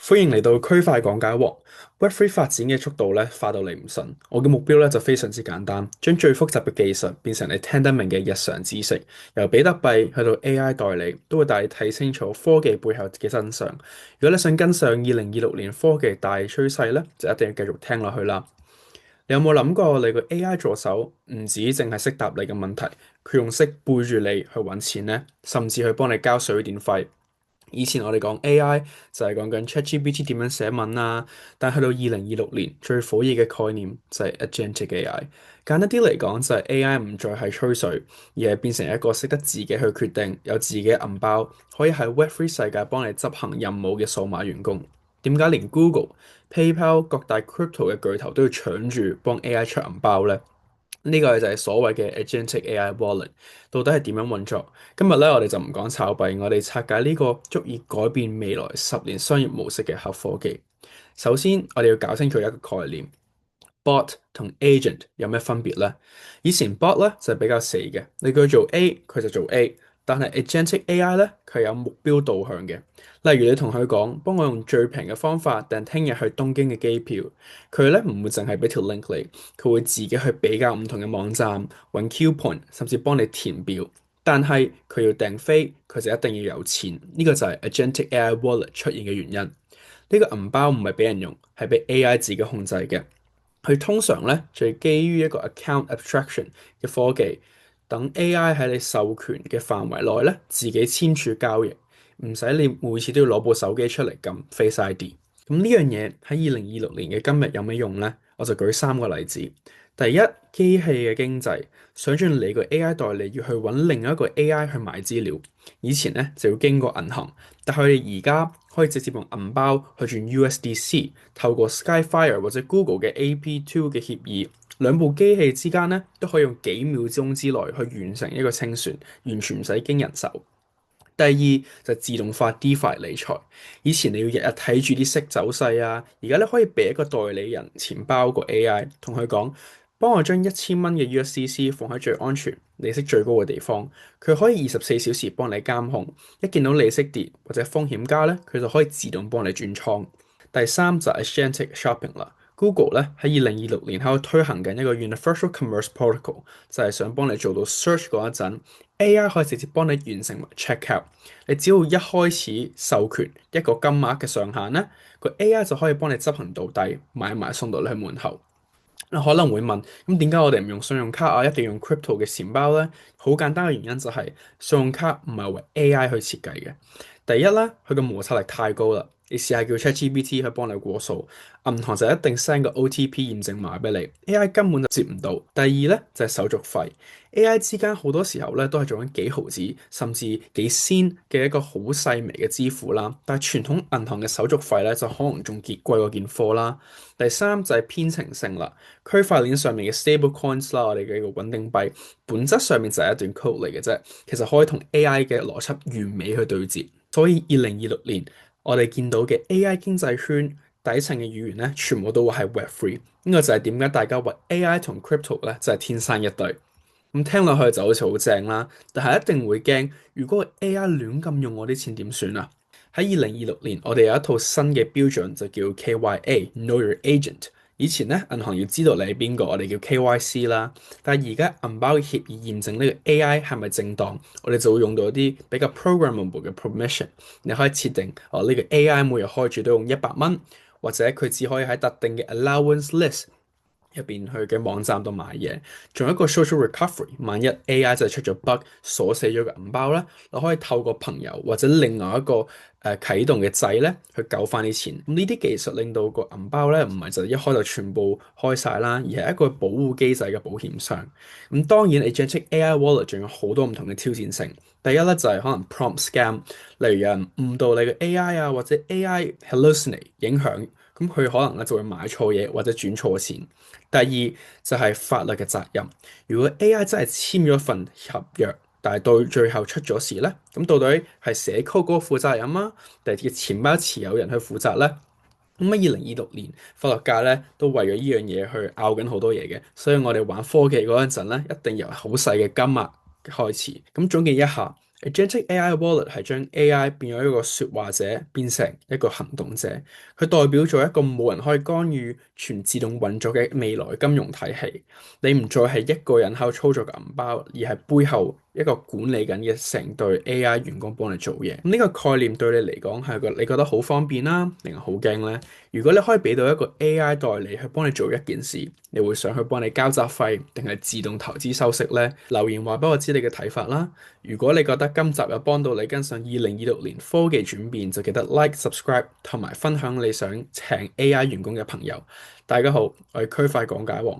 歡迎嚟到區塊講解王。Web3 發展嘅速度咧快到你唔信。我嘅目標咧就非常之簡單，將最複雜嘅技術變成你聽得明嘅日常知識。由比特幣去到 AI 代理，都會帶你睇清楚科技背後嘅真相。如果你想跟上2026年科技大趨勢咧，就一定要繼續聽落去啦。你有冇諗過你個 AI 助手唔止淨係識答你嘅問題，佢仲識背住你去揾錢呢？甚至去幫你交水電費。以前我哋講 AI 就係講緊 ChatGPT 點樣寫文啊，但去到2026年最火熱嘅概念就係 Agentic AI。簡單啲嚟講就係 AI 唔再係吹水，而係變成一個識得自己去決定、有自己嘅銀包，可以喺 Web3 世界幫你執行任務嘅數碼員工。點解連 Google、PayPal 各大 crypto 嘅巨頭都要搶住幫 AI 出銀包呢？呢個就係所謂嘅 Agentic AI Wallet，到底係點樣運作？今日咧，我哋就唔講炒幣，我哋拆解呢個足以改變未來10年商業模式嘅黑科技。首先，我哋要搞清楚一個概念：Bot 同 Agent 有咩分別呢？以前 Bot 咧就係比較死嘅，你叫佢做 A，佢就做 A。但係 Agentic AI 咧，佢係有目標導向嘅。例如你同佢講，幫我用最平嘅方法訂聽日去東京嘅機票，佢咧唔會淨係俾條 link 你，佢會自己去比較唔同嘅網站，揾 coupon，甚至幫你填表。但係佢要訂飛，佢就一定要有錢。呢個就係 Agentic AI Wallet 出現嘅原因。呢個銀包唔係俾人用，係俾 AI 自己控制嘅。佢通常咧就係基於一個 account abstraction 嘅科技，等 AI 喺你授權嘅範圍內咧自己簽署交易，唔使你每次都要攞部手機出嚟撳 Face ID。咁呢樣嘢喺2026年嘅今日有咩用呢？我就舉3個例子。第一，機器嘅經濟，想像你個 AI 代理要去揾另一個 AI 去買資料，以前咧就要經過銀行，但係佢哋而家可以直接用銀包去轉 USDC，透過 Skyfire 或者 Google 嘅 AP2 嘅協議，兩部機器之間咧都可以用幾秒鐘之內去完成一個清算，完全唔使經人手。第二就自動化 DeFi 理財，以前你要日日睇住啲息走勢啊，而家你可以俾一個代理人錢包個 AI，同佢講，幫我將1000蚊嘅 USDC 放喺最安全、利息最高嘅地方，佢可以24小時幫你監控，一見到利息跌或者風險加咧，佢就可以自動幫你轉倉。第三就係 Agentic Shopping 啦。Google 咧喺2026年喺度推行緊一個 Universal Commerce Protocol，就係想幫你做到 search 嗰一陣，AI 可以直接幫你完成埋 checkout。你只要一開始授權一個金額嘅上限咧，個 AI 就可以幫你執行到底，買埋送到你去門口。你可能會問，咁點解我哋唔用信用卡啊，一定要用 crypto 嘅錢包呢？好簡單嘅原因就係信用卡唔係為 AI 去設計嘅。第一咧，佢嘅摩擦力太高啦。你試下叫 ChatGPT 去幫你過數，銀行就一定 send 個 OTP 驗證碼俾你，AI 根本就接唔到。第二咧就係手續費，AI 之間好多時候咧都係做緊幾毫子甚至幾仙嘅一個好細微嘅支付啦。但係傳統銀行嘅手續費咧就可能仲貴過件貨啦。第三就係編程性啦，區塊鏈上面嘅 stable coins 啦，我哋嘅一個穩定幣，本質上面就係一段 code 嚟嘅啫，其實可以同 AI 嘅邏輯完美去對接。所以2026年我哋見到嘅 AI 經濟圈底層嘅語言咧，全部都會係 Web3。呢個就係點解大家話 AI 同 crypto 咧就係天生一對。咁聽落去就好似好正啦，但係一定會驚，如果 AI 亂咁用我啲錢點算啊？喺2026年，我哋有一套新嘅標準就叫 KYA，Know Your Agent。以前咧，銀行要知道你係邊個，我哋叫 KYC 啦。但係而家銀包嘅協議驗證呢個 AI 係咪正當，我哋就會用到一啲比較 programmable 嘅 permission。你可以設定呢個 AI 每日開住都用100蚊，或者佢只可以喺特定嘅 allowance list 入邊去嘅網站度買嘢，仲有一個 social recovery。萬一 AI 就係出咗 bug 鎖死咗個銀包咧，你可以透過朋友或者另外一個啟動嘅掣咧去救翻啲錢。咁呢啲技術令到個銀包咧唔係就一開就全部開晒啦，而係一個保護機制嘅保險箱。咁當然，Agentic AI Wallet 仲有好多唔同嘅挑戰性。第一咧就係可能 prompt scam，例如有人誤導你嘅 AI 啊，或者 AI hallucinate 影響，咁佢可能咧就會買錯嘢或者轉錯錢。第二就係法律嘅責任。如果 AI 真係簽咗份合約，但係到最後出咗事咧，咁到底係寫 code 嗰個負責任啊，定係錢包持有人去負責咧？咁喺2026年，法律界咧都為咗呢樣嘢去拗緊好多嘢嘅，所以我哋玩科技嗰陣咧，一定由好細嘅金額開始。咁總結一下 Agentic AI Wallet 係將 AI 變咗一個說話者，變成一個行動者。佢代表咗一個冇人可以干預、全自動運作嘅未來金融體系。你唔再係一個人喺度操作嘅銀包，而係背後一個管理緊嘅成隊 AI 員工幫你做嘢。呢個概念對你嚟講係個你覺得好方便啦，定係好驚呢？如果你可以俾到一個 AI 代理去幫你做一件事，你會想去幫你交雜費，定係自動投資收息呢？留言話俾我知你嘅睇法啦。如果你覺得今集有幫到你跟上2026年科技轉變，就記得 Like、Subscribe 同埋分享你想請 AI 員工嘅朋友。大家好，我係區塊講解王。